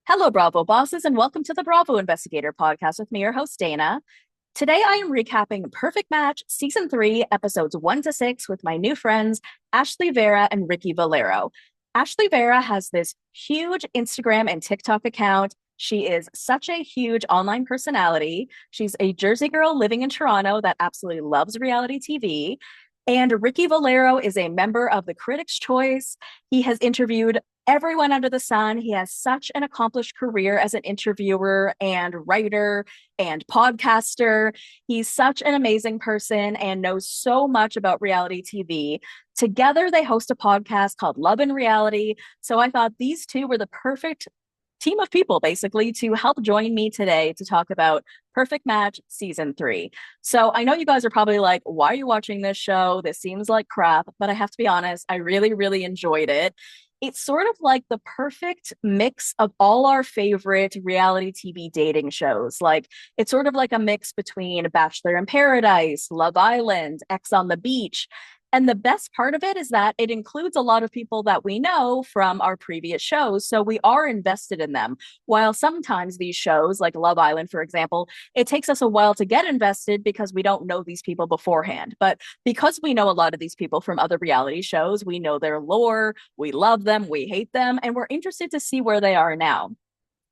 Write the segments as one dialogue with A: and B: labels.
A: Hello, Bravo bosses, and welcome to the Bravo Investigator podcast with me, your host, Dana. Today, I am recapping Perfect Match Season 3, Episodes 1 to 6 with my new friends, Ashley Vera and Ricky Valero. Ashley Vera has this huge Instagram and TikTok account. She is such a huge online personality. She's a Jersey girl living in Toronto that absolutely loves reality TV. And Ricky Valero is a member of the Critics' Choice. He has interviewed everyone under the sun. He has such an accomplished career as an interviewer and writer and podcaster. He's such an amazing person and knows so much about reality TV. Together, they host a podcast called Love and Reality. So I thought these two were the perfect team of people basically to help join me today to talk about Perfect Match Season 3. So I know you guys are probably like, why are you watching this show? This seems like crap, but I have to be honest, I really, really enjoyed it. It's sort of like the perfect mix of all our favorite reality TV dating shows. Like, it's sort of like a mix between Bachelor in Paradise, Love Island, X on the Beach. And the best part of it is that it includes a lot of people that we know from our previous shows. So we are invested in them. While sometimes these shows, like Love Island, for example, it takes us a while to get invested because we don't know these people beforehand. But because we know a lot of these people from other reality shows, we know their lore, we love them, we hate them, and we're interested to see where they are now.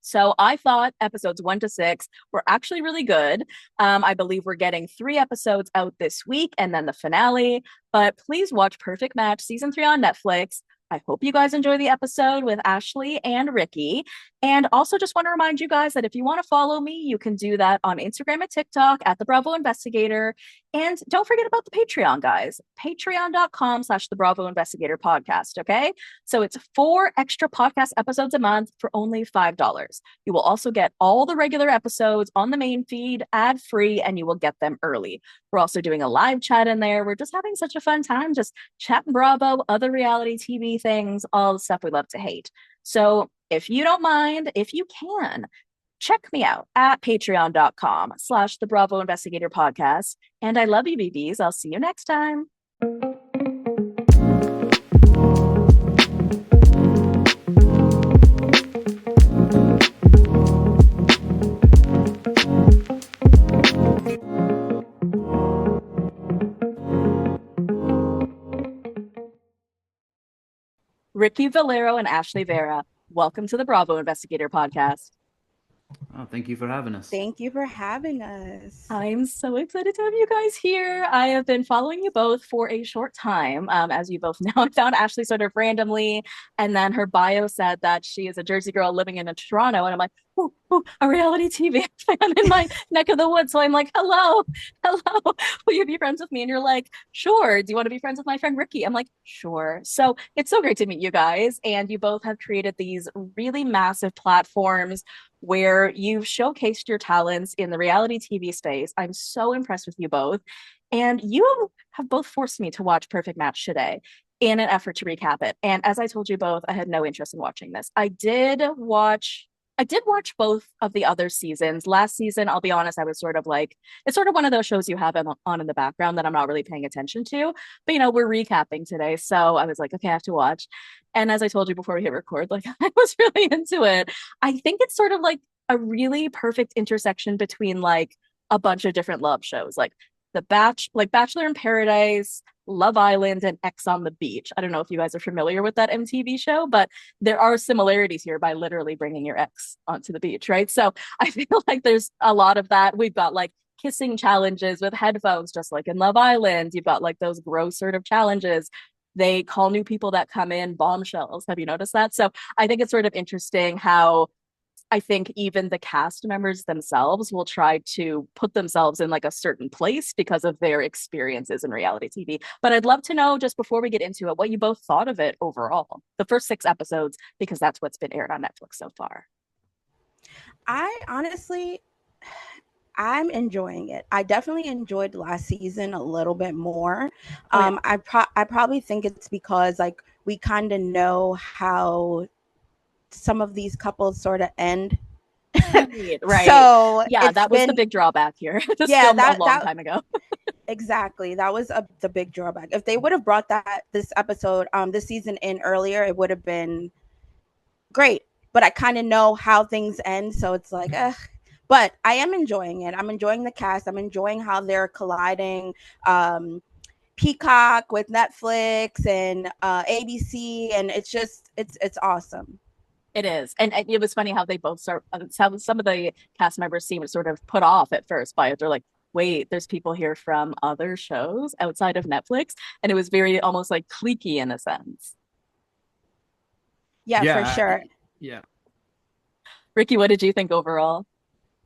A: So I thought episodes 1 to 6 were actually really good. I believe we're getting 3 episodes out this week and then the finale. But please watch Perfect Match Season 3 on Netflix. I hope you guys enjoy the episode with Ashley and Ricky. And also just want to remind you guys that if you want to follow me, you can do that on Instagram and TikTok at the Bravo Investigator. And don't forget about the Patreon, guys. Patreon.com/the Bravo Investigator podcast. Okay. So it's 4 extra podcast episodes a month for only $5. You will also get all the regular episodes on the main feed ad free, and you will get them early. We're also doing a live chat in there. We're just having such a fun time, just chatting Bravo, other reality TV things, all the stuff we love to hate. So if you don't mind, if you can, check me out at patreon.com/the Bravo Investigator podcast. And I love you, BBs. I'll see you next time. Ricky Valero and Ashley Vera, welcome to the Bravo Investigator podcast.
B: Oh, thank you for having us.
C: Thank you for having us.
A: I'm so excited to have you guys here. I have been following you both for a short time. As you both know, I found Ashley sort of randomly, and then her bio said that she is a Jersey girl living in Toronto. And I'm like, ooh, ooh, a reality TV fan in my neck of the woods. So I'm like, hello, hello, will you be friends with me? And you're like, sure. Do you want to be friends with my friend Ricky? I'm like, sure. So it's so great to meet you guys. And you both have created these really massive platforms where you've showcased your talents in the reality TV space. I'm so impressed with you both. And you have both forced me to watch Perfect Match today in an effort to recap it. And as I told you both, I had no interest in watching this. I did watch both of the other seasons. Last season, I'll be honest, I was sort of like, it's sort of one of those shows you have on in the background that I'm not really paying attention to. But we're recapping today. So I was like, okay, I have to watch. And as I told you before we hit record, like I was really into it. I think it's sort of like a really perfect intersection between like a bunch of different love shows, like Bachelor in Paradise, Love Island, and X on the Beach. I don't know if you guys are familiar with that MTV show, but there are similarities here by literally bringing your ex onto the beach, right? So I feel like there's a lot of that. We've got like kissing challenges with headphones, just like in Love Island. You've got like those gross sort of challenges. They call new people that come in bombshells. Have you noticed that? So I think it's sort of interesting how I think even the cast members themselves will try to put themselves in like a certain place because of their experiences in reality TV. But I'd love to know, just before we get into it, what you both thought of it overall, the first 6 episodes, because that's what's been aired on Netflix so far.
C: I honestly, I'm enjoying it. I definitely enjoyed last season a little bit more.
A: Oh, yeah.
C: I probably think it's because like we kind of know how some of these couples sort of end.
A: Right.
C: So
A: Yeah, that was the big drawback here. This
C: yeah,
A: filmed a long time ago.
C: exactly. That was the big drawback. If they would have brought this episode, this season in earlier, it would have been great. but I kind of know how things end, so it's like, but I am enjoying it. I'm enjoying the cast. I'm enjoying how they're colliding Peacock with Netflix and ABC, and it's awesome.
A: It is. And it was funny how they both start, how some of the cast members seemed sort of put off at first by it. They're like, wait, there's people here from other shows outside of Netflix. And it was very almost like cliquey in a sense.
C: Yeah, for sure.
B: Yeah.
A: Ricky, what did you think overall?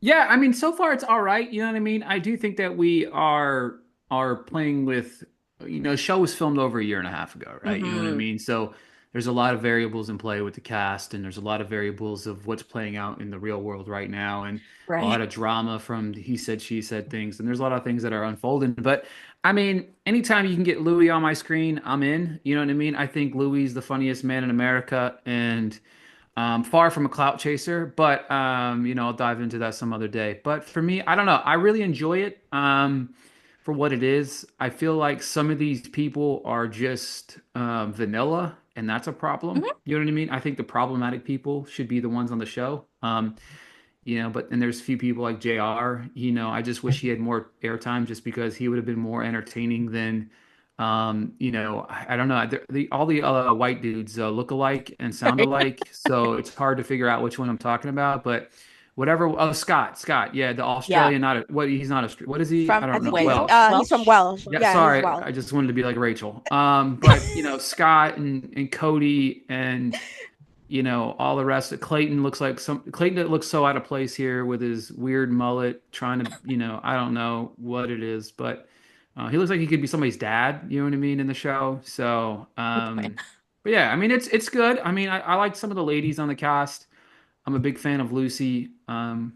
B: Yeah, I mean, so far it's all right. You know what I mean? I do think that we are playing with, the show was filmed over a year and a half ago, right? You know what I mean? So there's a lot of variables in play with the cast, and there's a lot of variables of what's playing out in the real world right now, and a lot
A: Right.
B: of drama from he said, she said things, and there's a lot of things that are unfolding. But I mean, anytime you can get Louie on my screen, I'm in. You know what I mean? I think Louie's the funniest man in America, and far from a clout chaser, but I'll dive into that some other day. But for me, I don't know. I really enjoy it for what it is. I feel like some of these people are just vanilla, and that's a problem.
A: Mhm.
B: You know what I mean? I think the problematic people should be the ones on the show. But and there's a few people like JR, I just wish he had more airtime just because he would have been more entertaining than I don't know. All the white dudes look alike and sound alike, so it's hard to figure out which one I'm talking about. But whatever. Oh, Scott, yeah, the
A: Yeah.
B: Australian. Not a, what he's not a. What is he? I
C: From I
B: don't know.
C: think
A: Wales.
C: he's from Welsh.
B: Yeah,
C: Yeah, he's
B: sorry,
C: Welsh.
B: I just wanted to be like Rachel. But Scott and Cody and all the rest. Clayton looks like Clayton that looks so out of place here with his weird mullet, trying to I don't know what it is, but he looks like he could be somebody's dad. You know what I mean in the show. So, but yeah, I mean it's good. I mean I like some of the ladies on the cast. I'm a big fan of Lucy. I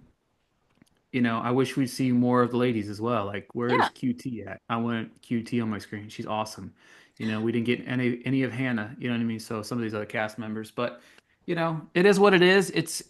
B: wish we'd see more of the ladies as well. Like, where is
A: Yeah.
B: QT at? I want QT on my screen. She's awesome. We didn't get any of Hannah. You know what I mean? So some of these other cast members, but it is what it is. It's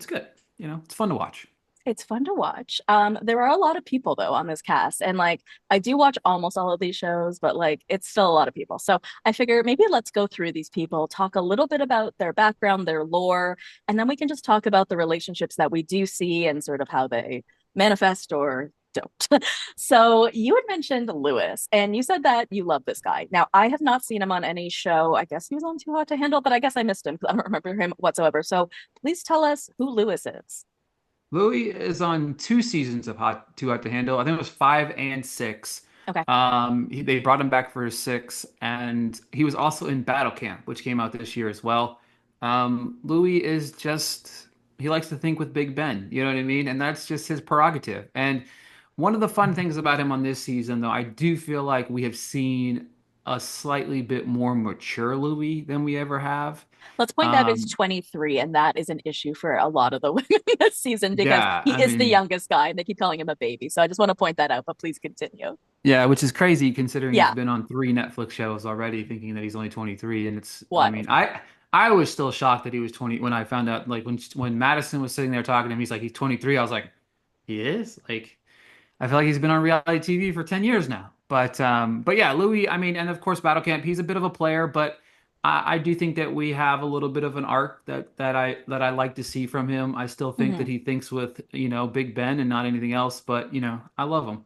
B: good. It's fun to watch.
A: It's fun to watch. There are a lot of people though on this cast, and like I do watch almost all of these shows, but like it's still a lot of people. So I figure maybe let's go through these people, talk a little bit about their background, their lore, and then we can just talk about the relationships that we do see and sort of how they manifest or don't. So you had mentioned Lewis, and you said that you love this guy. Now I have not seen him on any show. I guess he was on Too Hot to Handle, but I guess I missed him because I don't remember him whatsoever. So please tell us who Lewis is.
B: Louie is on 2 seasons of Too Hot to Handle. I think it was 5 and 6.
A: Okay.
B: They brought him back for 6, and he was also in Battle Camp, which came out this year as well. Louie is just he likes to think with Big Ben, you know what I mean? And that's just his prerogative. And one of the fun things about him on this season, though, I do feel like we have seen a slightly bit more mature Louie than we ever have.
A: Let's point out he's
B: Um,
A: 23, and that is an issue for a lot of the women this season because
B: yeah,
A: he
B: I
A: is the
B: mean,
A: youngest guy, and they keep calling him a baby. So I just want to point that out, but please continue.
B: yeah, which is crazy considering he's
A: Yeah,
B: been on 3 Netflix shows already, thinking that he's only 23. And I mean,
A: wild.
B: I was still shocked that he was 20 when I found out, like when Madison was sitting there talking to him, he's like, he's 23. I was like, he is? Like, I feel like he's been on reality TV for 10 years now. But yeah, Louis, I mean, and of course, Battle Camp, he's a bit of a player, but I do think that we have a little bit of an arc that I like to see from him. I still think that
A: Mhm.
B: he thinks with, Big Ben and not anything else, but I love him.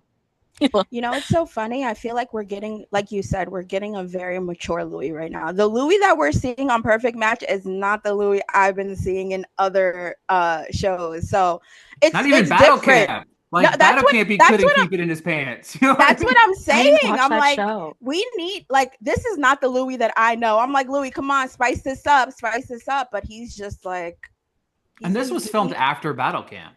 C: It's so funny. I feel like we're getting, like you said, we're getting a very mature Louis right now. The Louis that we're seeing on Perfect Match is not the Louis I've been seeing in other shows. So
B: Not even
C: it's
B: Battle
C: different.
B: Camp.
C: No,
B: Like Battle Camp, he
C: that's
B: couldn't
C: what
B: keep it in his pants. You know what I
C: that's
B: mean?
C: what I'm
A: I didn't
C: saying.
A: watch
C: I'm
A: that
C: like,
A: show.
C: we need, like, this is not the Louis that I know. I'm like, Louis, come on, spice this up, spice this up. But he's just like,
B: And this was filmed
C: he
B: after Battle Camp.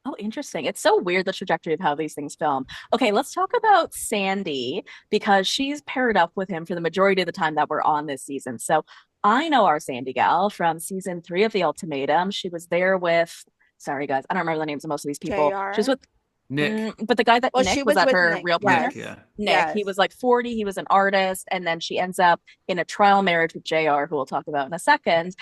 A: Oh, interesting. It's so weird the trajectory of how these things film. Okay, let's talk about Sandy because she's paired up with him for the majority of the time that we're on this season. So I know our Sandy gal from season 3 of The Ultimatum. She was there with, sorry guys, I don't remember the names of most of these people. She was
C: JR.
A: with
B: Nick.
A: But the guy that
C: Well,
A: Nick
C: she
A: was
C: was
A: that
C: with
A: her
C: Nick.
A: real partner?
B: Nick,
C: Yes.
B: yeah.
A: Nick, he
C: Yes.
A: was like 40, he was an artist, and then she ends up in a trial marriage with JR, who we'll talk about in a second.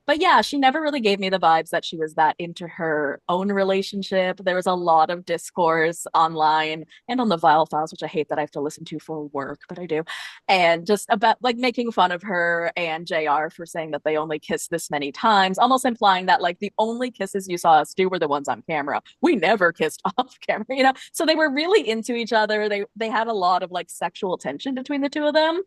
A: But yeah, she never really gave me the vibes that she was that into her own relationship. There was a lot of discourse online and on the Vile Files, which I hate that I have to listen to for work, but I do. And just about like making fun of her and JR for saying that they only kissed this many times, almost implying that like the only kisses you saw us do were the ones on camera. We never kissed off camera, you know? So they were really into each other. They had a lot of like sexual tension between the two of them.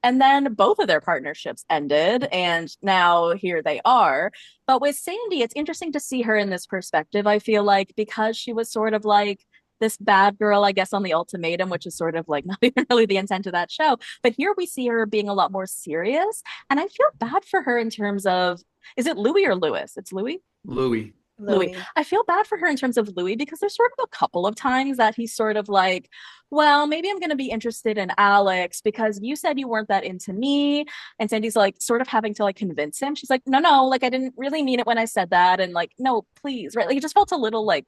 A: And then both of their partnerships ended, and now here they are. But with Sandy, it's interesting to see her in this perspective. I feel like because she was sort of like this bad girl, I guess, on the ultimatum, which is sort of like not even really the intent of that show. But here we see her being a lot more serious. And I feel bad for her in terms of, is it Louie or Lewis? It's Louie.
B: Louie.
A: Louie. I feel bad for her in terms of Louie because there's sort of a couple of times that he's sort of like, well, maybe I'm going to be interested in Alex because you said you weren't that into me. And Sandy's like sort of having to like convince him. She's like, no, like I didn't really mean it when I said that. And like, no, please. Right. Like it just felt a little like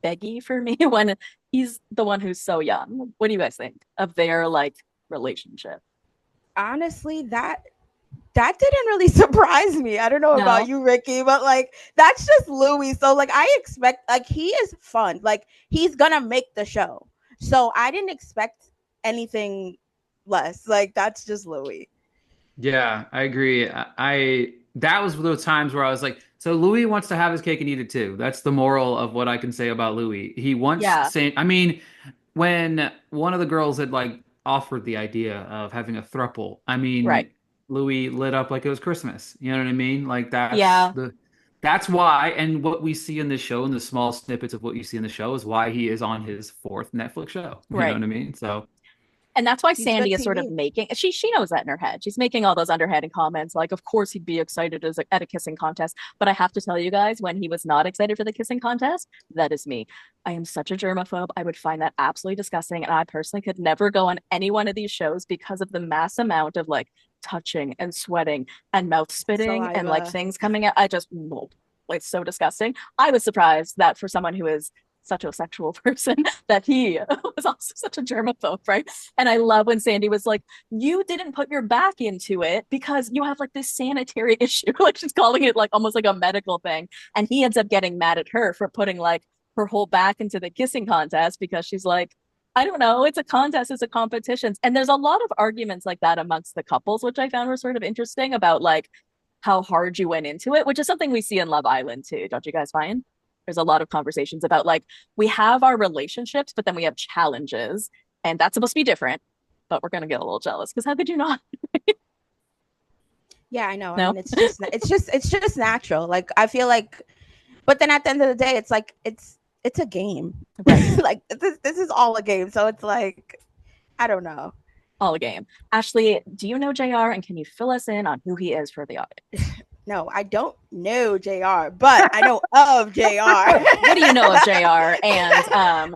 A: beggy for me when he's the one who's so young. What do you guys think of their like relationship?
C: Honestly, that didn't really surprise me. I don't know about you, Ricky, but like that's just Louie. So like I expect like he is fun. Like he's gonna make the show. So I didn't expect anything less. Like that's just Louie.
B: Yeah, I agree. I that was those times where I was like, so Louis wants to have his cake and eat it too. That's the moral of what I can say about Louis. He wants
A: Yeah.
B: saying, I mean, when one of the girls had like offered the idea of having a throuple, I
A: Right.
B: mean, Louis lit up like it was Christmas. You know what I mean? Like
A: Yeah.
B: that's why, and what we see in the show, and the small snippets of what you see in the show, is why he is on his fourth Netflix show. You know
A: Right.
B: what I mean? So
A: And that's why
C: He's good
A: Sandy is sort of
C: TV.
A: making she knows that in her head. She's making all those underhanded comments like of course he'd be excited at a kissing contest, but I have to tell you guys when he was not excited for the kissing contest, that is me. I am such a germaphobe. I would find that absolutely disgusting and I personally could never go on any one of these shows because of the mass amount of like touching and sweating and mouth spitting and like
C: Saliva.
A: things coming out. I just it's so disgusting. I was surprised that for someone who is such a sexual person that he was also such a germaphobe, right? And I love when Sandy was like, you didn't put your back into it because you have like this sanitary issue. Like she's calling it like almost like a medical thing. And he ends up getting mad at her for putting like her whole back into the kissing contest because she's like, I don't know, it's a contest, it's a competition. And there's a lot of arguments like that amongst the couples, which I found were sort of interesting about like how hard you went into it, which is something we see in Love Island too. Don't you guys find? There's a lot of conversations about like we have our relationships, but then we have challenges, and that's supposed to be different. But we're gonna get a little jealous because how could you not?
C: Yeah, I know.
A: No,
C: I mean, it's just natural. Like I feel like, but then at the end of the day, it's like it's a game. Right. Like this is all a game. So it's like I don't know.
A: all a game. Ashley, do you know JR, and can you fill us in on who he is for the audience?
C: No, I don't know JR, but I know of JR.
A: What do you know of JR? And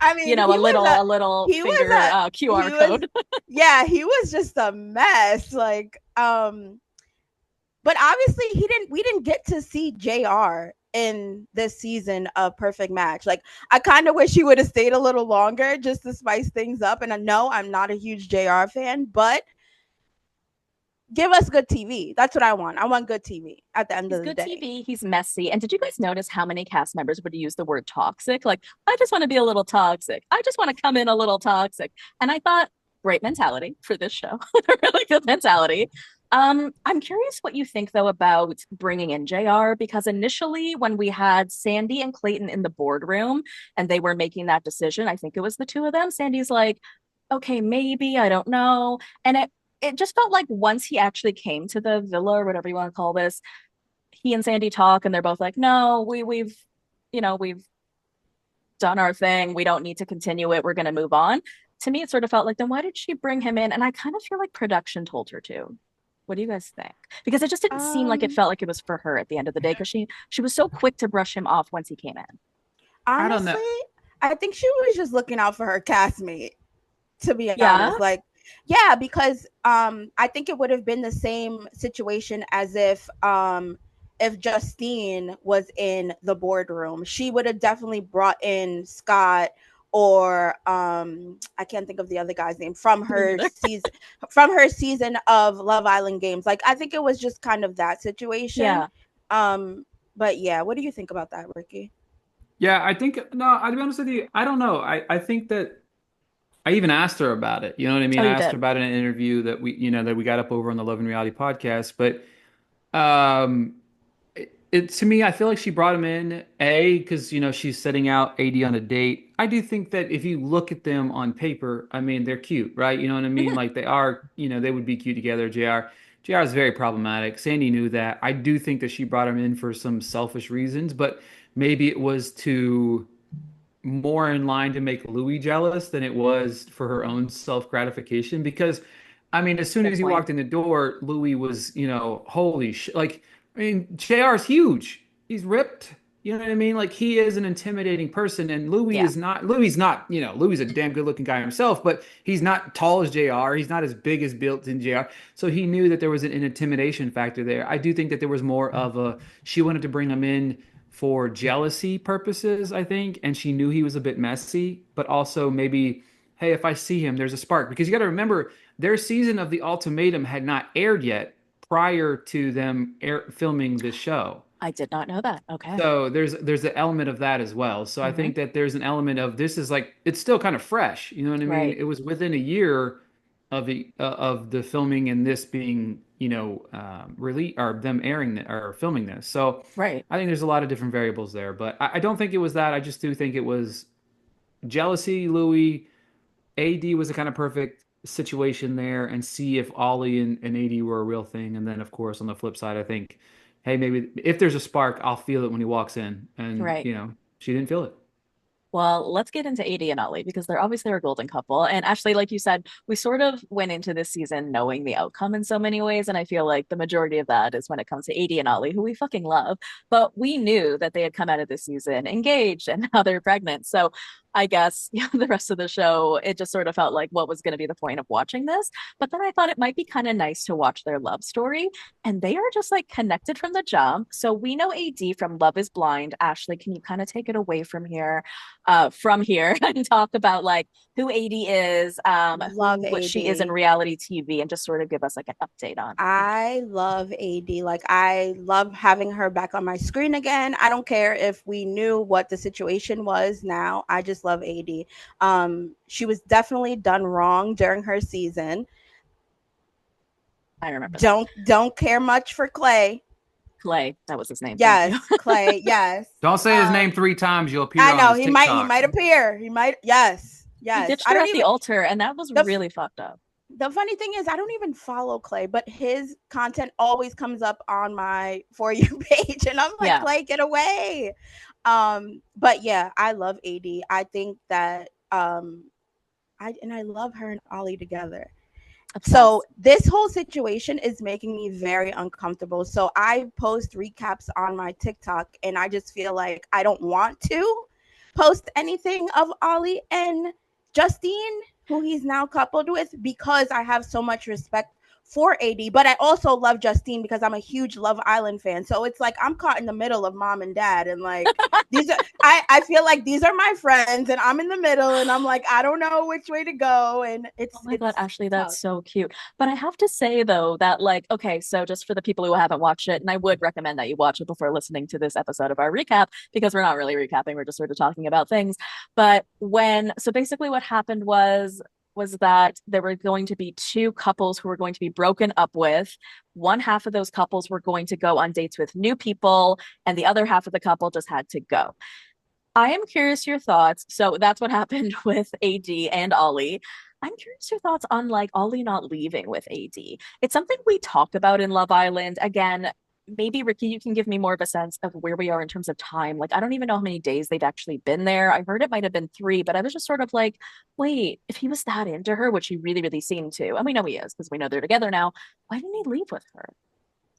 C: I mean,
A: you know, a little finger QR code.
C: Yeah, he was just a mess. Like, but obviously we didn't get to see JR in this season of Perfect Match. Like, I kind of wish he would have stayed a little longer just to spice things up. And I know I'm not a huge JR fan, but give us good TV. That's what I want. I want good TV at the end of the day.
A: He's good TV. He's messy. And did you guys notice how many cast members would use the word toxic? Like, I just want to be a little toxic. I just want to come in a little toxic. And I thought, great mentality for this show. Really good mentality. I'm curious what you think though about bringing in JR because initially when we had Sandy and Clayton in the boardroom and they were making that decision, I think it was the two of them. Sandy's like, okay, maybe, I don't know. And it just felt like once he actually came to the villa or whatever you want to call this, he and Sandy talk and they're both like, no, we've done our thing. We don't need to continue it. We're going to move on. To me, it sort of felt like, then why did she bring him in? And I kind of feel like production told her to. What do you guys think? Because it just didn't seem like it felt like it was for her at the end of the day because she was so quick to brush him off once he came in.
C: Honestly, I don't know. I think she was just looking out for her castmate, to be honest. Like, yeah, because I think it would have been the same situation as if Justine was in the boardroom. She would have definitely brought in Scott or I can't think of the other guy's name from her season of Love Island Games. Like I think it was just kind of that situation.
A: Yeah.
C: But yeah, what do you think about that, Ricky?
B: Yeah, I think no, I'll be honest with you, I don't know. I think that I even asked her about it. You know what I
A: Oh,
B: mean? I
A: you
B: asked
A: did.
B: her about it in an interview that we got up over on the Love and Reality podcast. But um to me, I feel like she brought him in because she's setting out AD on a date. I do think that if you look at them on paper, I mean they're cute, right? You know what I mean? Like they are, they would be cute together. JR is very problematic. Sandy knew that. I do think that she brought him in for some selfish reasons, but maybe it was to more in line to make Louie jealous than it was for her own self gratification. Because, I mean, as soon
A: Good
B: as he
A: point.
B: walked in the door, Louie was, holy shit. Like, I mean, JR's huge. He's ripped. You know what I mean? Like, he is an intimidating person, and Louie
A: Yeah.
B: is not. Louie's not. Louie's a damn good looking guy himself, but he's not tall as JR. He's not as big as built in JR. So he knew that there was an intimidation factor there. I do think that there was more of a. She wanted to bring him in for jealousy purposes, I think, and she knew he was a bit messy, but also maybe, hey, if I see him, there's a spark. Because you got to remember, their season of The Ultimatum had not aired yet prior to them filming this show.
A: I did not know that. Okay.
B: So there's an element of that as well. So I
A: Hmm.
B: think that there's an element of this is like it's still kind of fresh. You know what I mean?
A: Right.
B: It was within a year of the filming and this being release or them airing or filming this. So
A: Right.
B: I think there's a lot of different variables there, but I don't think it was that. I just do think it was jealousy. Louis AD was a kind of perfect situation there, and see if Ollie and AD were a real thing. And then, of course, on the flip side, I think, hey, maybe if there's a spark, I'll feel it when he walks in. And,
A: Right.
B: she didn't feel it.
A: Well, let's get into AD and Ollie because they're obviously a golden couple. And Ashley, like you said, we sort of went into this season knowing the outcome in so many ways. And I feel like the majority of that is when it comes to AD and Ollie, who we fucking love. But we knew that they had come out of this season engaged and now they're pregnant. So I guess the rest of the show, it just sort of felt like what was going to be the point of watching this. But then I thought it might be kind of nice to watch their love story. And they are just like connected from the jump. So we know AD from Love is Blind. Ashley, can you kind of take it away from here and talk about like who AD is,
C: Love
A: who she is in
C: AD.
A: reality TV, and just sort of give us like an update on her.
C: I love AD. Like, I love having her back on my screen again. I don't care if we knew what the situation was now. I just love AD. She was definitely done wrong during her season.
A: I remember that.
C: Don't care much for Clay.
A: Clay, that was his name. Thank
C: Yes,
A: you.
C: Clay. Yes.
B: Don't say his name 3 times. You'll appear
C: I
B: on
C: know
B: his
C: he might. He
B: TikTok.
C: might appear. He might. Yes.
A: He
C: Yes.
A: ditched
C: I
A: her
C: don't
A: at the
C: even.
A: altar, and that was
C: The
A: really fucked up.
C: the funny thing is I don't even follow Clay, but his content always comes up on my For You page, and I'm like,
A: Yeah.
C: Clay, get away. But yeah, I love AD. I think that I love her and Ollie together.
A: Obsessed.
C: So this whole situation is making me very uncomfortable. So I post recaps on my TikTok, and I just feel like I don't want to post anything of Ollie and Justine, who he's now coupled with, because I have so much respect for AD. But I also love Justine because I'm a huge Love Island fan. So it's like I'm caught in the middle of mom and dad, and like these are I feel like these are my friends, and I'm in the middle, and I'm like I don't know which way to go, and
A: Oh my God, Ashley,
C: tough.
A: that's so cute. But I have to say though that like, okay, so just for the people who haven't watched it, and I would recommend that you watch it before listening to this episode of our recap, because we're not really recapping, we're just sort of talking about things. But so basically what happened was that there were going to be two couples who were going to be broken up with. One half of those couples were going to go on dates with new people, and the other half of the couple just had to go. I am curious your thoughts. So that's what happened with AD and Ollie. I'm curious your thoughts on like Ollie not leaving with AD. It's something we talked about in Love Island. Again, maybe Ricky, you can give me more of a sense of where we are in terms of time. Like, I don't even know how many days they've actually been there. I heard it might have been 3, but I was just sort of like, wait, if he was that into her, which he really, really seemed to, and we know he is because we know they're together now, why didn't he leave with her?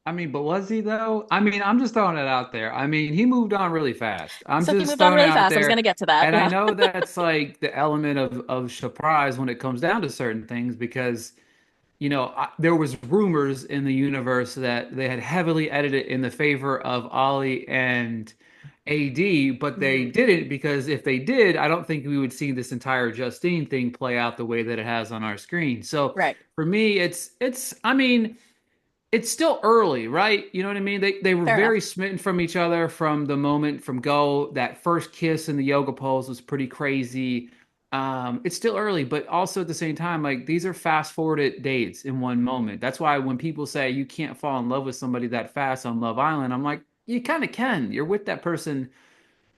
B: I mean, but was he though? I mean, I'm just throwing it out there. I mean, he moved on really fast. I'm
A: So he
B: just
A: moved on
B: throwing it
A: really
B: out
A: fast. I was going
B: there.
A: to get to that.
B: And I
A: Yeah.
B: know that's like the element of surprise when it comes down to certain things because, there was rumors in the universe that they had heavily edited in the favor of Ollie and AD, but they
A: Mhm.
B: didn't because if they did, I don't think we would see this entire Justine thing play out the way that it has on our screen. So
A: Right.
B: for me, it's I mean, it's still early, right? You know what I mean? They were
A: Fair enough.
B: very smitten from each other from the moment from go. That first kiss in the yoga pose was pretty crazy. It's still early, but also at the same time, like these are fast forwarded dates in one moment. That's why when people say you can't fall in love with somebody that fast on Love Island, I'm like, you kind of can. You're with that person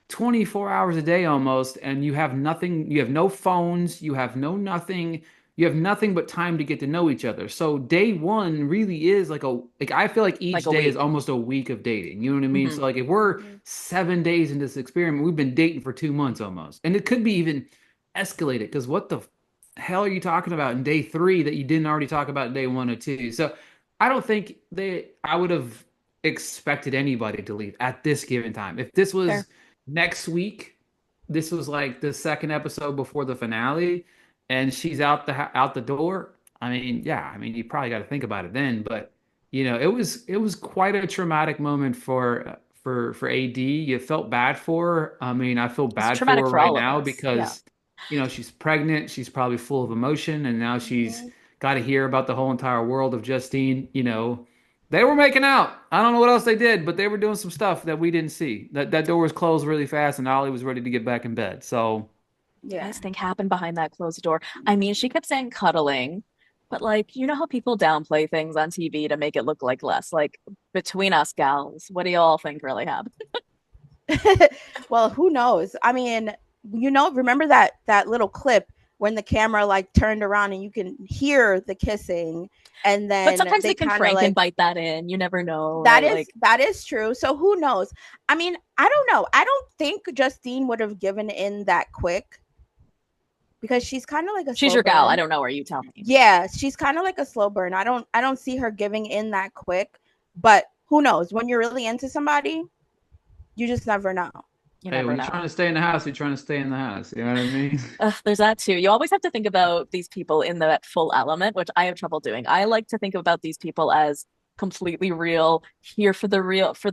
B: 24 hours a day almost, and you have nothing, you have no phones, you have no nothing, you have nothing but time to get to know each other. So day one really is like I feel like
A: Like
B: each
A: a
B: day is
A: week.
B: almost a week of dating. You know what I mean?
A: Hmm.
B: So like if we're
C: Mhm.
B: 7 days into this experiment, we've been dating for 2 months almost. And it could be even escalated because what the hell are you talking about in day three that you didn't already talk about in day one or two? So I don't think I would have expected anybody to leave at this given time. If this
A: Fair.
B: was next week, this was like the second episode before the finale, and she's out the door. I mean, yeah, I mean, you probably got to think about it then, but it was quite a traumatic moment for AD. You felt bad for her. I mean, I feel
A: It's
B: bad for
A: traumatic
B: her
A: for
B: right
A: all of
B: now
A: us. Yeah.
B: because she's pregnant, she's probably full of emotion, and now she's
C: Mhm.
B: got to hear about the whole entire world of Justine. They were making out. I don't know what else they did, but they were doing some stuff that we didn't see. That door was closed really fast, and Ollie was ready to get back in bed. So
A: You
C: Yeah.
A: guys think happened behind that closed door? I mean, she kept saying cuddling, but like, you know how people downplay things on TV to make it look like less? Like, between us gals, what do y'all think really happened?
C: Well, who knows? I mean, remember that little clip when the camera like turned around and you can hear the kissing, and
A: But
C: then
A: sometimes
C: they
A: they can
C: kind of
A: crank and
C: like
A: bite that in. You never know,
C: that
A: right?
C: is
A: Like,
C: that is true. So who knows? I mean, I don't know. I don't think Justine would have given in that quick because she's kind of like a
A: she's
C: slow
A: your gal. I
C: burn.
A: don't know her. You tell me.
C: Yeah, she's kind of like a slow burn. I don't see her giving in that quick, but who knows? When you're really into somebody, you just never know.
A: You
B: hey,
A: never
B: when you're trying
A: know.
B: to stay in the house, you're trying to stay in the house. You know what I mean?
A: There's that too. You always have to think about these people in that full element, which I have trouble doing. I like to think about these people as completely real, for the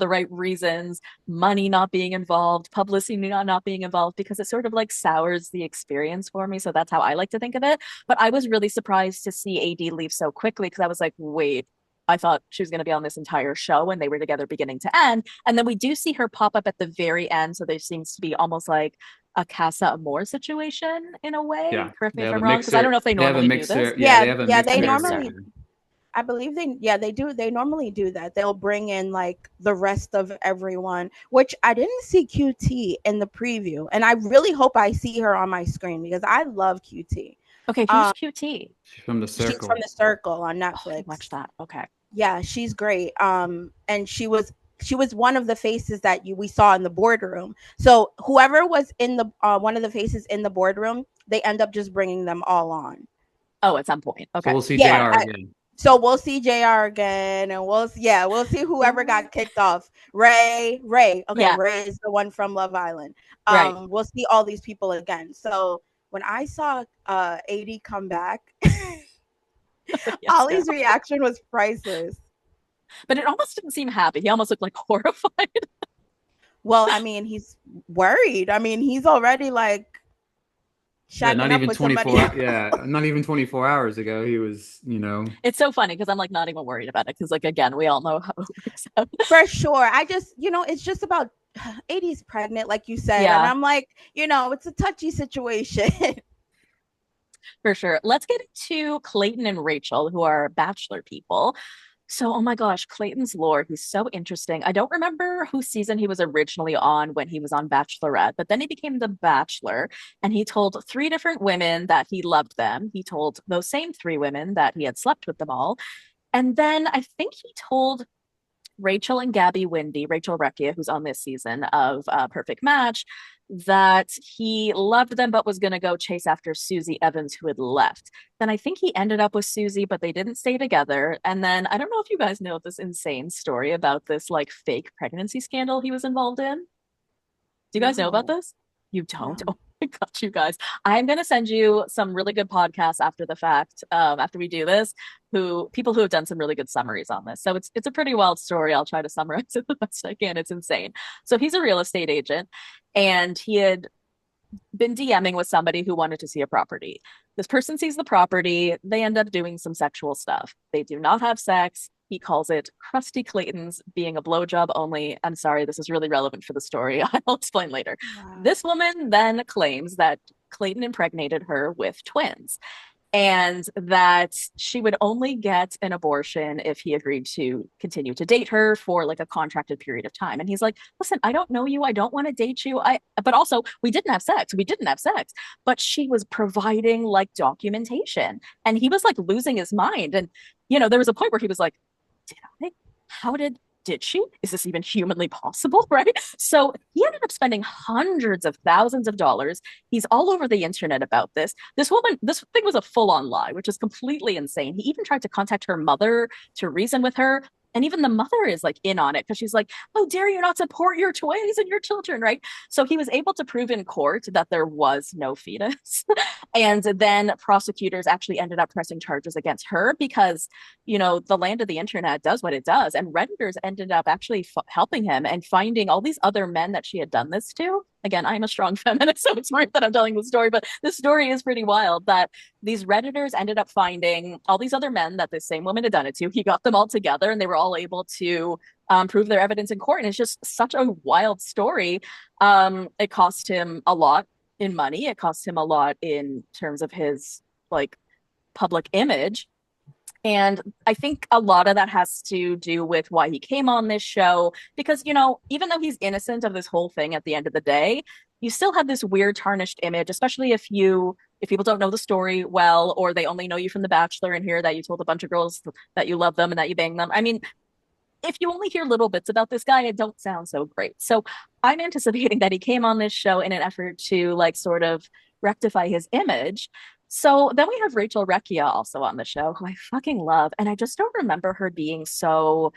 A: right reasons, money not being involved, publicity not being involved, because it sort of like sours the experience for me. So that's how I like to think of it. But I was really surprised to see AD leave so quickly because I was like, wait, I thought she was going to be on this entire show and they were together beginning to end. And then we do see her pop up at the very end. So there seems to be almost like a Casa Amor situation in a way.
B: Yeah,
A: Correct me
B: they
A: if
B: have a
A: I'm wrong, because I don't know
B: mixer.
A: if they
B: They have a
A: normally do this.
B: mixer. Yeah, they
C: Yeah,
B: have a
C: yeah,
A: A
C: they
B: mixer.
A: mixer.
C: normally I believe they do they normally do that. They'll bring in like the rest of everyone, which I didn't see QT in the preview, and I really hope I see her on my screen because I love QT.
A: Okay, who's
C: Um,
A: QT?
B: She's from the
C: she's from
B: circle.
C: The Circle on
A: Oh, I
C: Netflix.
A: watched that. Okay.
C: Yeah, she's great. And she was one of the faces that we saw in the boardroom. So whoever was in the one of the faces in the boardroom, they end up just bringing them all on.
A: Oh, at some point.
B: So
A: Okay.
B: we'll see
C: Yeah,
A: Fun.
B: JR again.
C: so we'll see JR again, and we'll see whoever
A: Ooh.
C: got kicked off. Ray. Okay,
A: Yeah,
C: Ray is the one from Love Island.
A: right.
C: We'll see all these people again. So when I saw AD come back,
A: Yes, girl.
C: Ollie's reaction was priceless.
A: But it almost didn't seem happy. He almost looked like horrified.
C: Well, I mean, he's worried. I mean, he's already like
B: Yeah,
C: shacking
B: not
C: up
B: even
C: with somebody
B: 24.
C: else.
B: Yeah, not even 24 hours ago, he was,
A: It's so funny because I'm like not even worried about it because like again, we all know how it works out.
C: For sure. I just, it's just about 80's pregnant, like you said. And
A: Yeah,
C: I'm like, it's a touchy situation.
A: for sure. Let's get into Clayton and Rachel, who are Bachelor people. So, oh my gosh, Clayton's lore, he's so interesting. I don't remember whose season he was originally on when he was on Bachelorette, but then he became the Bachelor and he told three different women that he loved them. He told those same three women that he had slept with them all. And then I think he told Rachel and Gabby Windy, Rachel Recchia, who's on this season of Perfect Match, that he loved them but was going to go chase after Susie Evans, who had left. Then I think he ended up with Susie, but they didn't stay together. And then I don't know if you guys know this insane story about this like fake pregnancy scandal he was involved in. Do you guys know about
C: No,
A: this? You don't?
C: no.
A: Oh my God, you guys. I'm gonna send you some really good podcasts after the fact, after we do this, who people who have done some really good summaries on this. So it's a pretty wild story. I'll try to summarize it the best I can. It's insane. So he's a real estate agent and he had been DMing with somebody who wanted to see a property. This person sees the property. They end up doing some sexual stuff. They do not have sex. He calls it Krusty Clayton's being a blowjob only. I'm sorry, this is really relevant for the story. I'll explain later.
C: Wow.
A: This woman then claims that Clayton impregnated her with twins and that she would only get an abortion if he agreed to continue to date her for like a contracted period of time. And he's like, listen, I don't know you. I don't want to date you. But also we didn't have sex. We didn't have sex, but she was providing like documentation and he was like losing his mind. And, there was a point where he was like, did I? How did she? Is this even humanly possible? Right. So he ended up spending hundreds of thousands of dollars. He's all over the internet about this. This thing was a full on lie, which is completely insane. He even tried to contact her mother to reason with her. And even the mother is like in on it because she's like, oh, dare you not support your twins and your children, right? So he was able to prove in court that there was no fetus. And then prosecutors actually ended up pressing charges against her because, the land of the internet does what it does. And Redditors ended up actually helping him and finding all these other men that she had done this to. Again, I'm a strong feminist, so it's smart that I'm telling the story, but this story is pretty wild that these Redditors ended up finding all these other men that this same woman had done it to. He got them all together and they were all able to prove their evidence in court. And it's just such a wild story. It cost him a lot in money. It cost him a lot in terms of his like public image. And I think a lot of that has to do with why he came on this show, because, even though he's innocent of this whole thing at the end of the day, you still have this weird tarnished image, especially if people don't know the story well, or they only know you from The Bachelor and hear that you told a bunch of girls that you love them and that you bang them. I mean, if you only hear little bits about this guy, it don't sound so great. So I'm anticipating that he came on this show in an effort to like sort of rectify his image. So then we have Rachel Recchia also on the show, who I fucking love. And I just don't remember her being so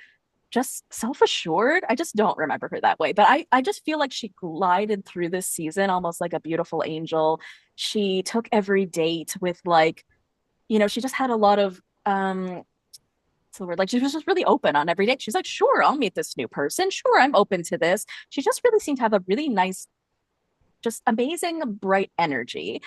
A: just self-assured. I just don't remember her that way. But I just feel like she glided through this season almost like a beautiful angel. She took every date with like, she just had a lot of so we're like, she was just really open on every date. She's like, sure, I'll meet this new person. Sure, I'm open to this. She just really seemed to have a really nice, just amazing, bright energy.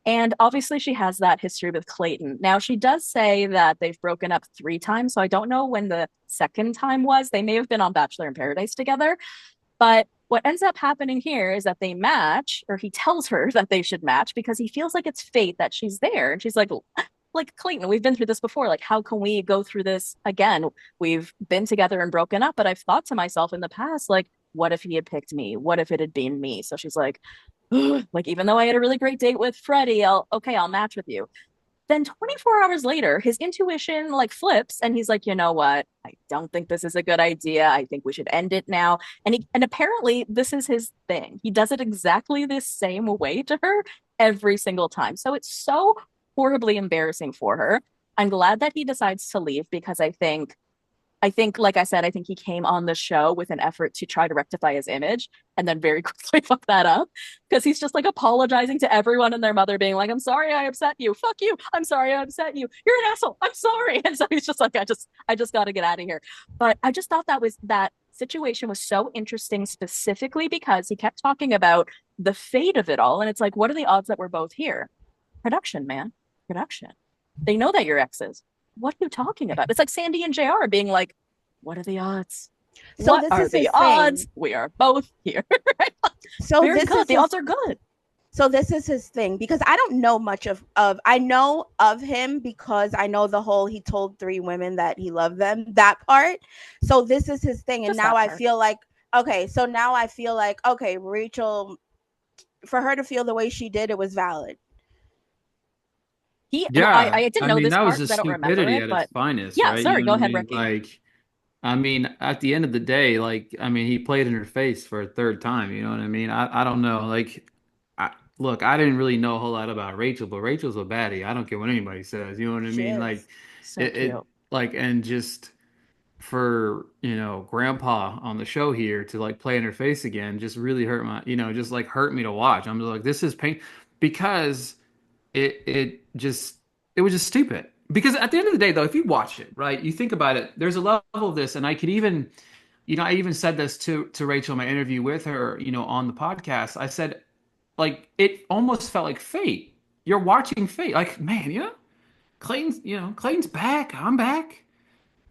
A: And obviously, she has that history with Clayton. Now, she does say that they've broken up 3 times. So I don't know when the second time was. They may have been on Bachelor in Paradise together. But what ends up happening here is that they match, or he tells her that they should match because he feels like it's fate that she's there. And she's like, Clayton, we've been through this before. Like, how can we go through this again? We've been together and broken up, but I've thought to myself in the past, like, what if he had picked me? What if it had been me? So she's like, like, even though I had a really great date with Freddy, I'll match with you. Then 24 hours later, his intuition like flips and he's like, you know what? I don't think this is a good idea. I think we should end it now. And apparently this is his thing. He does it exactly the same way to her every single time. So it's so horribly embarrassing for her. I'm glad that he decides to leave because I think, like I said, I think he came on the show with an effort to try to rectify his image and then very quickly fuck that up because he's just like apologizing to everyone and their mother being like, I'm sorry I upset you. Fuck you. I'm sorry I upset you. You're an asshole. I'm sorry. And so he's just like, I just got to get out of here. But I just thought that situation was so interesting specifically because he kept talking about the fate of it all. And it's like, what are the odds that we're both here? Production, man. Production. They know that you're exes. What are you talking about? It's like Sandy and JR being like, what are the odds?
C: So
A: what
C: this
A: are
C: is
A: the
C: his
A: odds?
C: thing.
A: We are both here.
C: So
A: Very
C: this
A: good.
C: is
A: The
C: his,
A: odds are good.
C: so this is his thing because I don't know much of I know of him because I know the whole he told 3 women that he loved them, that part. So this is his thing. And
A: Just
C: now
A: that
C: I
A: part.
C: feel like okay, Rachel, for her to feel the way she did, it was valid.
B: Yeah,
A: I didn't
B: I
A: know
B: mean
A: this
B: that was
A: part
B: just
A: because I don't remember
B: stupidity
A: it,
B: at its
A: but
B: finest,
A: yeah,
B: right? You
A: sorry,
B: know
A: go
B: what I
A: ahead,
B: mean?
A: Ricky.
B: Like, I mean, at the end of the day, like, I mean, he played in her face for a third time. You know what I mean? I don't know. Like, look, I didn't really know a whole lot about Rachel, but Rachel's a baddie. I don't care what anybody says. You know what I
C: She
B: mean?
C: is.
B: Like,
A: So
B: it
A: cute.
B: like, and just for Grandpa on the show here to like play in her face again, just really hurt my, just like hurt me to watch. I'm just like, this is pain because it was just stupid. Because at the end of the day, though, if you watch it, right, you think about it, there's a level of this, and I could even, I even said this to Rachel in my interview with her, on the podcast. I said, like it almost felt like fate. You're watching fate. Like, man, Clayton's back. I'm back.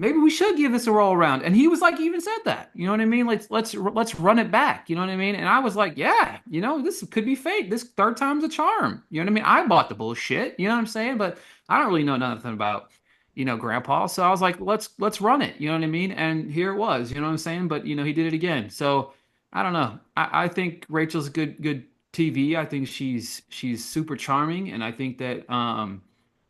B: Maybe we should give this a roll around. And he was like, he even said that. You know what I mean? Let's run it back. You know what I mean? And I was like, yeah, this could be fate. This third time's a charm. You know what I mean? I bought the bullshit. You know what I'm saying? But I don't really know nothing about, Grandpa. So I was like, let's run it. You know what I mean? And here it was. You know what I'm saying? But he did it again. So I don't know. I think Rachel's good TV. I think she's super charming, and I think that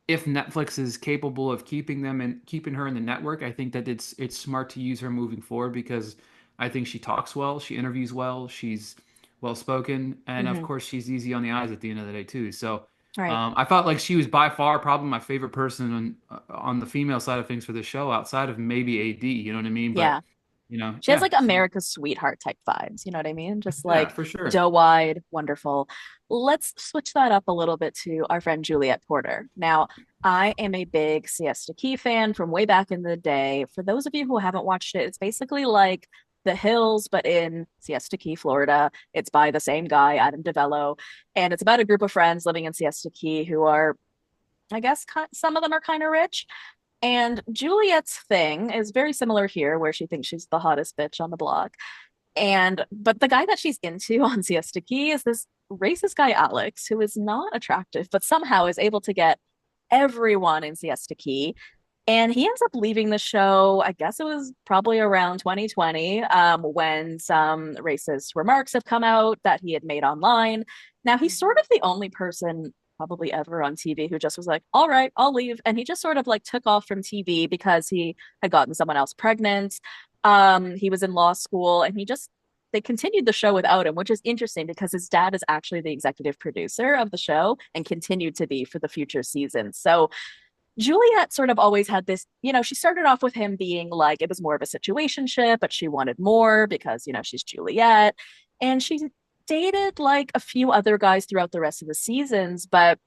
B: if Netflix is capable of keeping them and keeping her in the network, I think that it's smart to use her moving forward because I think she talks well, she interviews well, she's well spoken, and of
A: Mm-hmm.
B: course she's easy on the eyes at the end of the day too. So
A: Right.
B: I felt like she was by far probably my favorite person on the female side of things for the show, outside of maybe AD. You know what I mean?
A: Yeah.
B: But
A: She has
B: yeah.
A: like
B: So
A: America's sweetheart type vibes, you know what I mean? Just
B: yeah,
A: like
B: for sure.
A: doe-eyed, wonderful. Let's switch that up a little bit to our friend Juliet Porter. Now, I am a big Siesta Key fan from way back in the day. For those of you who haven't watched it, it's basically like The Hills, but in Siesta Key, Florida. It's by the same guy, Adam DeVello, and it's about a group of friends living in Siesta Key who are, I guess, some of them are kind of rich. And Juliet's thing is very similar here, where she thinks she's the hottest bitch on the block. But the guy that she's into on Siesta Key is this racist guy, Alex, who is not attractive, but somehow is able to get everyone in Siesta Key. And he ends up leaving the show. I guess it was probably around 2020, when some racist remarks have come out that he had made online. Now, he's sort of the only person probably ever on TV who just was like, all right, I'll leave. And he just sort of like took off from TV because he had gotten someone else pregnant. He was in law school and they continued the show without him, which is interesting because his dad is actually the executive producer of the show and continued to be for the future seasons. So Juliet sort of always had this, she started off with him being like, it was more of a situationship, but she wanted more because, she's Juliet. And she dated like a few other guys throughout the rest of the seasons, but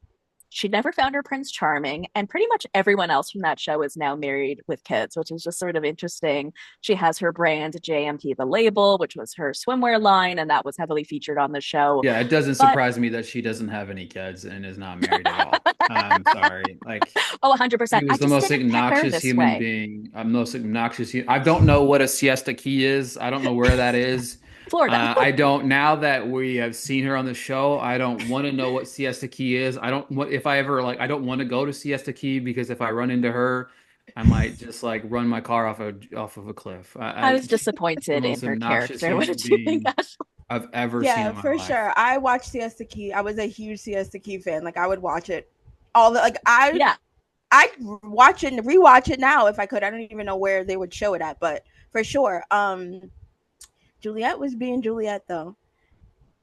A: she never found her Prince Charming. And pretty much everyone else from that show is now married with kids, which is just sort of interesting. She has her brand, JMP The Label, which was her swimwear line, and that was heavily featured on the show.
B: Yeah, it doesn't
A: But
B: surprise me that she doesn't have any kids and is not married at all. I'm sorry. Like,
A: oh,
B: he
A: 100%. I
B: was the
A: just
B: most
A: didn't pick her
B: obnoxious
A: this
B: human
A: way.
B: being. Most obnoxious. I don't know what a siesta key is. I don't know where that is.
A: Florida.
B: I don't. Now that we have seen her on the show, I don't want to know what siesta key is. I don't want if I ever like. I don't want to go to siesta key because if I run into her, I might just like run my car off of a cliff.
A: I was
B: She's the
A: disappointed in
B: most
A: her
B: obnoxious
A: character. What
B: human
A: did you think,
B: being
A: Ashley?
B: I've ever seen
C: Yeah,
B: in my
C: for
B: life.
C: sure. I watched Siesta Key. I was a huge Siesta Key fan. Like I would watch it all the like I watch it and rewatch it now if I could. I don't even know where they would show it at, but for sure. Juliet was being Juliet though.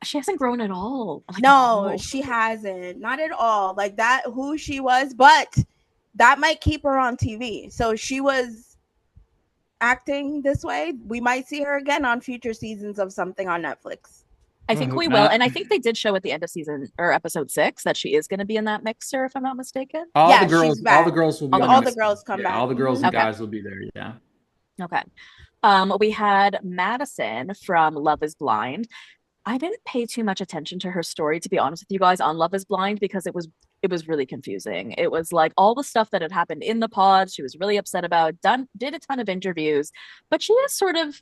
A: She hasn't grown at all. Like,
C: no, she hasn't. Not at all. Like that who she was, but that might keep her on TV. So she was acting this way. We might see her again on future seasons of something on Netflix.
A: I think we will. And I think they did show at the end of season or episode 6 that she is going to be in that mixer, if I'm not mistaken.
B: All
C: Yeah,
B: the girls,
C: she's
B: all the
C: back.
B: girls will be
C: All
B: on
C: the
B: it.
C: girls come back.
B: All the girls and
A: Okay.
B: guys will be there. Yeah.
A: Okay. We had Madison from Love is Blind. I didn't pay too much attention to her story, to be honest with you guys, on Love is Blind because it was really confusing. It was like all the stuff that had happened in the pod, she was really upset about, did a ton of interviews, but she is sort of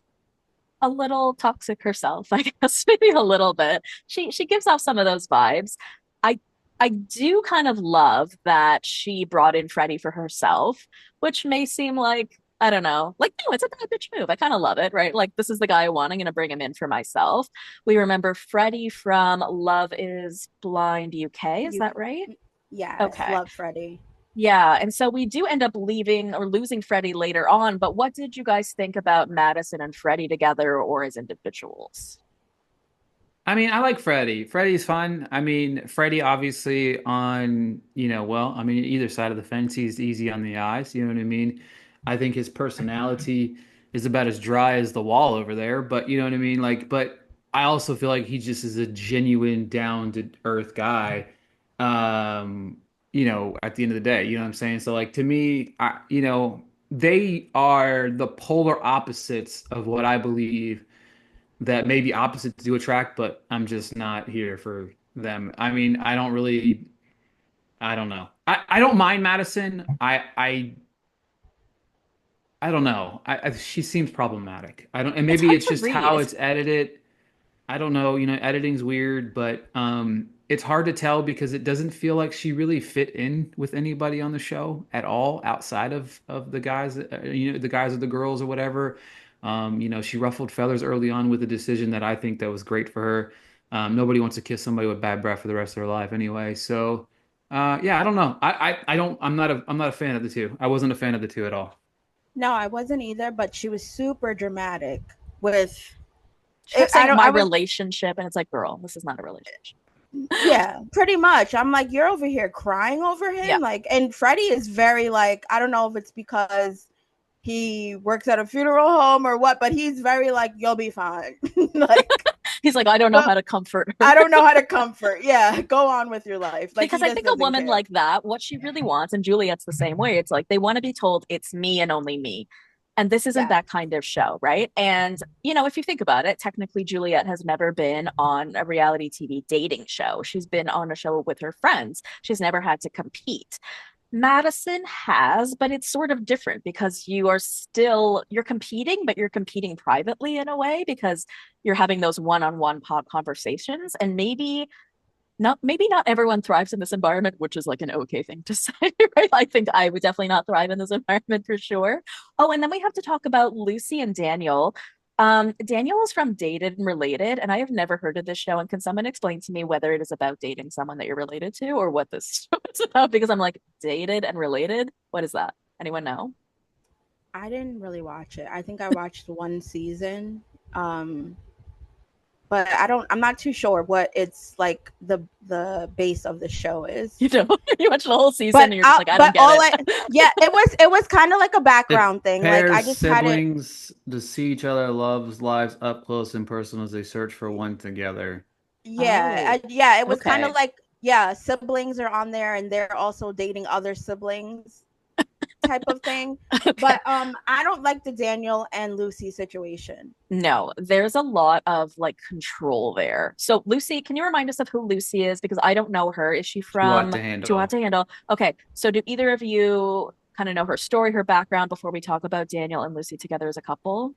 A: a little toxic herself, I guess, maybe a little bit. She gives off some of those vibes. I I do kind of love that she brought in Freddy for herself, which may seem like, I don't know, like, no, it's a bad bitch move. I kind of love it, right? Like, this is the guy I want. I'm going to bring him in for myself. We remember Freddy from Love is Blind UK. Is that right?
C: Yeah.
A: Okay.
C: Love Freddy.
A: Yeah, and so we do end up leaving or losing Freddy later on, but what did you guys think about Madison and Freddy together or as individuals?
B: I mean, I like Freddy. Freddy's fun. I mean, Freddy obviously on, well, I mean, either side of the fence, he's easy on the eyes. You know what I mean? I think his personality is about as dry as the wall over there, but you know what I mean? Like, but I also feel like he just is a genuine down to earth guy. At the end of the day, you know what I'm saying? So like to me, they are the polar opposites of what I believe that maybe opposites do attract, but I'm just not here for them. I mean, I don't know. I don't mind Madison. I don't know. She seems problematic. I don't, and
A: It's
B: maybe
A: hard
B: it's
A: to
B: just how
A: read.
B: it's edited. I don't know. Editing's weird, but it's hard to tell because it doesn't feel like she really fit in with anybody on the show at all outside of the guys, the guys or the girls or whatever. She ruffled feathers early on with a decision that I think that was great for her. Nobody wants to kiss somebody with bad breath for the rest of their life anyway. So, yeah, I don't know. I don't. I'm not a fan of the two. I wasn't a fan of the two at all.
C: No, I wasn't either, but she was super dramatic with
A: She kept
C: I
A: saying
C: don't
A: my
C: I was
A: relationship, and it's like, girl, this is not a relationship.
C: yeah, pretty much. I'm like, you're over here crying over
A: Yeah.
C: him. Like, and Freddy is very like, I don't know if it's because he works at a funeral home or what, but he's very like, you'll be fine. Like,
A: He's like, I don't know how to comfort her.
C: I don't know how to comfort. Yeah, go on with your life. Like,
A: Because
C: he
A: I
C: just
A: think a
C: doesn't
A: woman
C: care.
A: like that, what she really wants, and Juliet's the same way, it's like they want to be told it's me and only me. And this isn't
C: Yeah.
A: that kind of show, right? And, if you think about it, technically Juliet has never been on a reality TV dating show. She's been on a show with her friends. She's never had to compete. Madison has, but it's sort of different because you're competing, but you're competing privately in a way because you're having those one-on-one pod conversations. And maybe not everyone thrives in this environment, which is like an okay thing to say, right? I think I would definitely not thrive in this environment for sure. Oh, and then we have to talk about Lucy and Daniel. Daniel is from Dated and Related, and I have never heard of this show. And can someone explain to me whether it is about dating someone that you're related to or what this show is about? Because I'm like, Dated and Related? What is that? Anyone know?
C: I didn't really watch it. I think I watched one season. But I'm not too sure what it's like the base of the show is.
A: You watch the whole season
C: But
A: and you're just like, I don't get it.
C: Yeah, it was kind of like a
B: It
C: background thing. Like, I
B: pairs
C: just had it.
B: siblings to see each other loves lives up close and personal as they search for one together.
A: Oh,
C: Yeah, it was kind
A: okay.
C: of like, yeah, siblings are on there and they're also dating other siblings type of thing.
A: Okay.
C: But I don't like the Daniel and Lucy situation.
A: No, there's a lot of like control there. So Lucy, can you remind us of who Lucy is? Because I don't know her. Is she
B: Too hot
A: from
B: to
A: Too Hot
B: handle.
A: to Handle? Okay, so do either of you kind of know her story, her background before we talk about Daniel and Lucy together as a couple?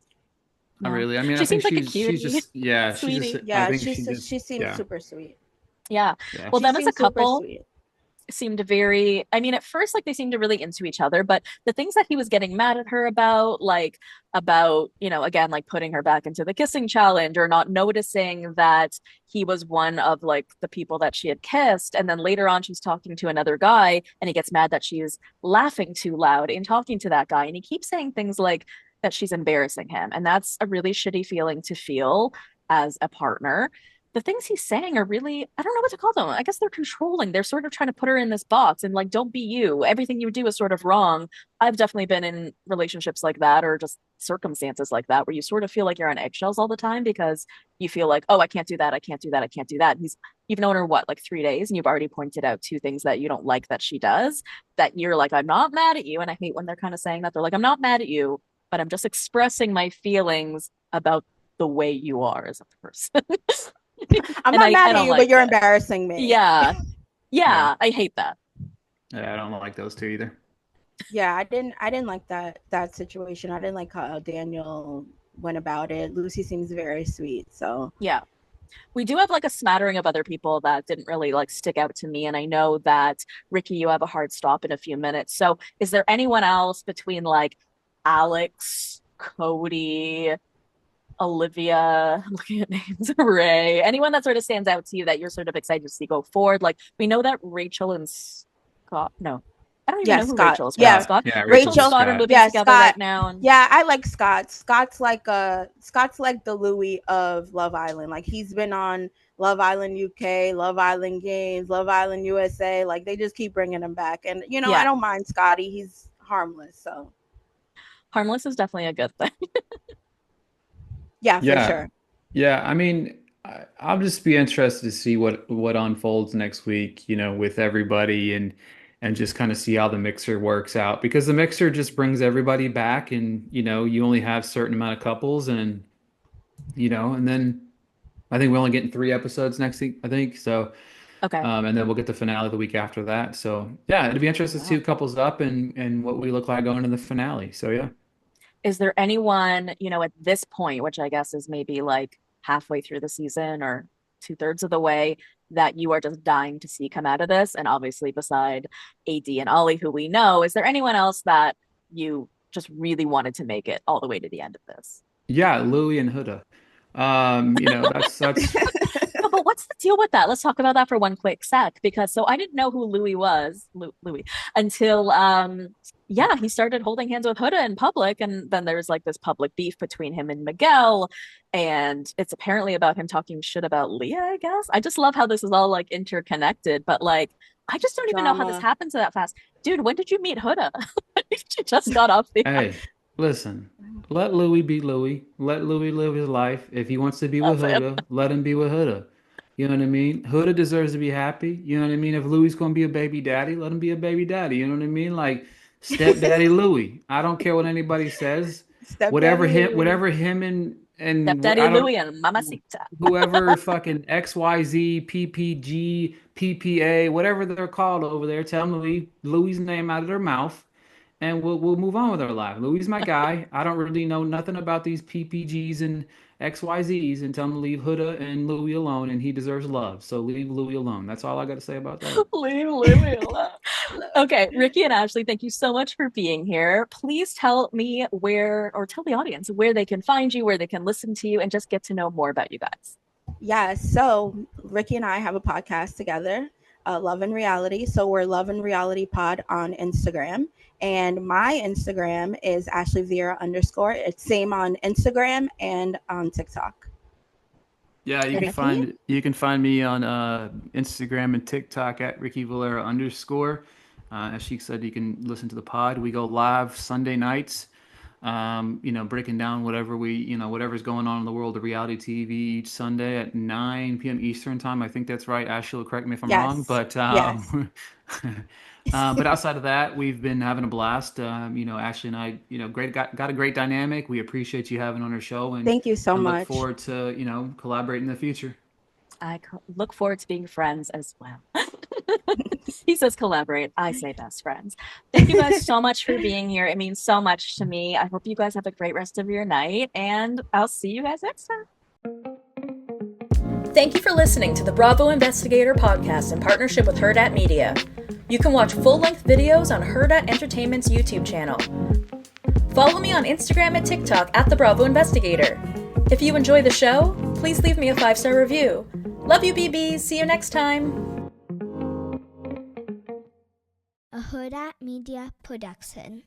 B: Not
A: No.
B: really. I mean, I
A: She
B: think
A: seems like a
B: she's
A: cutie,
B: just yeah, she's just
A: sweetie.
B: I
C: Yeah,
B: think she just
C: she seems
B: yeah.
C: super sweet.
A: Yeah.
B: Yeah.
A: Well,
C: She
A: them as a
C: seems super
A: couple
C: sweet.
A: seemed very, I mean, at first, like they seemed really into each other, but the things that he was getting mad at her about, like about, again, like putting her back into the kissing challenge or not noticing that he was one of like the people that she had kissed. And then later on, she's talking to another guy and he gets mad that she's laughing too loud in talking to that guy. And he keeps saying things like that she's embarrassing him. And that's a really shitty feeling to feel as a partner. The things he's saying are really, I don't know what to call them. I guess they're controlling. They're sort of trying to put her in this box and like, don't be you. Everything you do is sort of wrong. I've definitely been in relationships like that or just circumstances like that where you sort of feel like you're on eggshells all the time because you feel like, oh, I can't do that. I can't do that. I can't do that. You've known her what, like 3 days, and you've already pointed out two things that you don't like that she does. That you're like, I'm not mad at you. And I hate when they're kind of saying that. They're like, I'm not mad at you, but I'm just expressing my feelings about the way you are as a person.
C: I'm
A: And
C: not
A: I
C: mad at
A: don't
C: you, but
A: like
C: you're
A: it.
C: embarrassing me.
A: Yeah.
B: Yeah.
A: Yeah, I hate that.
B: Yeah, I don't like those two either.
C: Yeah, I didn't like that situation. I didn't like how Daniel went about it. Lucy seems very sweet, so
A: Yeah. We do have like a smattering of other people that didn't really like stick out to me. And I know that Ricky, you have a hard stop in a few minutes. So is there anyone else between like Alex, Cody, Olivia, I'm looking at names, Ray, anyone that sort of stands out to you that you're sort of excited to see go forward? Like we know that Rachel and Scott, no, I don't even
C: yeah,
A: know who
C: Scott.
A: Rachel is. Right?
C: Yeah,
B: Scott.
A: Scott.
B: Yeah,
A: Rachel and
B: Rachel's
C: Rachel.
A: Scott are
B: Scott.
A: moving
C: Yeah,
A: together right
C: Scott.
A: now. And
C: Yeah, I like Scott. Scott's like the Louie of Love Island. Like, he's been on Love Island UK, Love Island Games, Love Island USA. Like, they just keep bringing him back, and I
A: yeah,
C: don't mind Scotty. He's harmless, so
A: harmless is definitely a good thing.
C: yeah, for
B: Yeah.
C: sure.
B: Yeah, I mean, I'll just be interested to see what unfolds next week, with everybody and just kind of see how the mixer works out because the mixer just brings everybody back and you only have certain amount of couples and and then I think we're only getting 3 episodes next week, I think. So,
A: Okay.
B: and then we'll get the finale the week after that. So yeah, it'd be interesting to see who couples up and what we look like going to the finale. So yeah.
A: Is there anyone, at this point, which I guess is maybe like halfway through the season or 2/3 of the way, that you are just dying to see come out of this? And obviously, beside AD and Ollie, who we know, is there anyone else that you just really wanted to make it all the way to the end of this?
B: Yeah, Louie and Hurrdat. That's
A: No, but what's the deal with that? Let's talk about that for one quick sec, because so I didn't know who Louis was, Louis, until yeah, he started holding hands with Huda in public, and then there's like this public beef between him and Miguel, and it's apparently about him talking shit about Leah, I guess. I just love how this is all like interconnected, but like I just don't even know how this
C: Drama.
A: happened so that fast. Dude, when did you meet Huda? You just got off the
B: Hey, listen. Let Louie be Louie. Let Louie live his life. If he wants to be with
A: That's it.
B: Hurrdat, let him be with Hurrdat. You know what I mean? Hurrdat deserves to be happy. You know what I mean? If Louie's gonna be a baby daddy, let him be a baby daddy. You know what I mean? Like stepdaddy Louie. I don't care what anybody says.
C: Stepdaddy Louie.
B: Whatever him and
A: Stepdaddy
B: I don't
A: Louis and Mamacita.
B: whoever fucking XYZ, PPG, PPA, whatever they're called over there, tell them to leave Louie's name out of their mouth and we'll move on with our life. Louis my guy. I don't really know nothing about these PPGs and XYZs and tell him to leave Huda and Louis alone and he deserves love. So leave Louis alone. That's all I got to say about that.
A: Leave Louis alone. Okay, Ricky and Ashley, thank you so much for being here. Please tell me where, or tell the audience where they can find you, where they can listen to you, and just get to know more about you guys.
C: Yeah, so Ricky and I have a podcast together, Love and Reality. So we're Love and Reality Pod on Instagram. And my Instagram is Ashley Vera _ It's same on Instagram and on TikTok.
B: Yeah, you can find me on Instagram and TikTok at Ricky Valero _. As she said, you can listen to the pod. We go live Sunday nights. Breaking down whatever's going on in the world of reality TV each Sunday at 9 p.m. Eastern time. I think that's right. Ashley will correct me if I'm wrong, but
C: Yes.
B: but outside of that, we've been having a blast. Ashley and I, got a great dynamic. We appreciate you having on our show, and
C: Thank you so
B: look
C: much.
B: forward to collaborating in the future.
A: I look forward to being friends as well. He says collaborate. I say best friends. Thank you guys so much for being here. It means so much to me. I hope you guys have a great rest of your night, and I'll see you guys next time. Thank you for listening to the Bravo Investigator podcast in partnership with Hurrdat Media. You can watch full-length videos on Hurrdat Entertainment's YouTube channel. Follow me on Instagram and TikTok at the Bravo Investigator. If you enjoy the show, please leave me a 5-star review. Love you, BBs. See you next time.
D: A Hurrdat Media Production.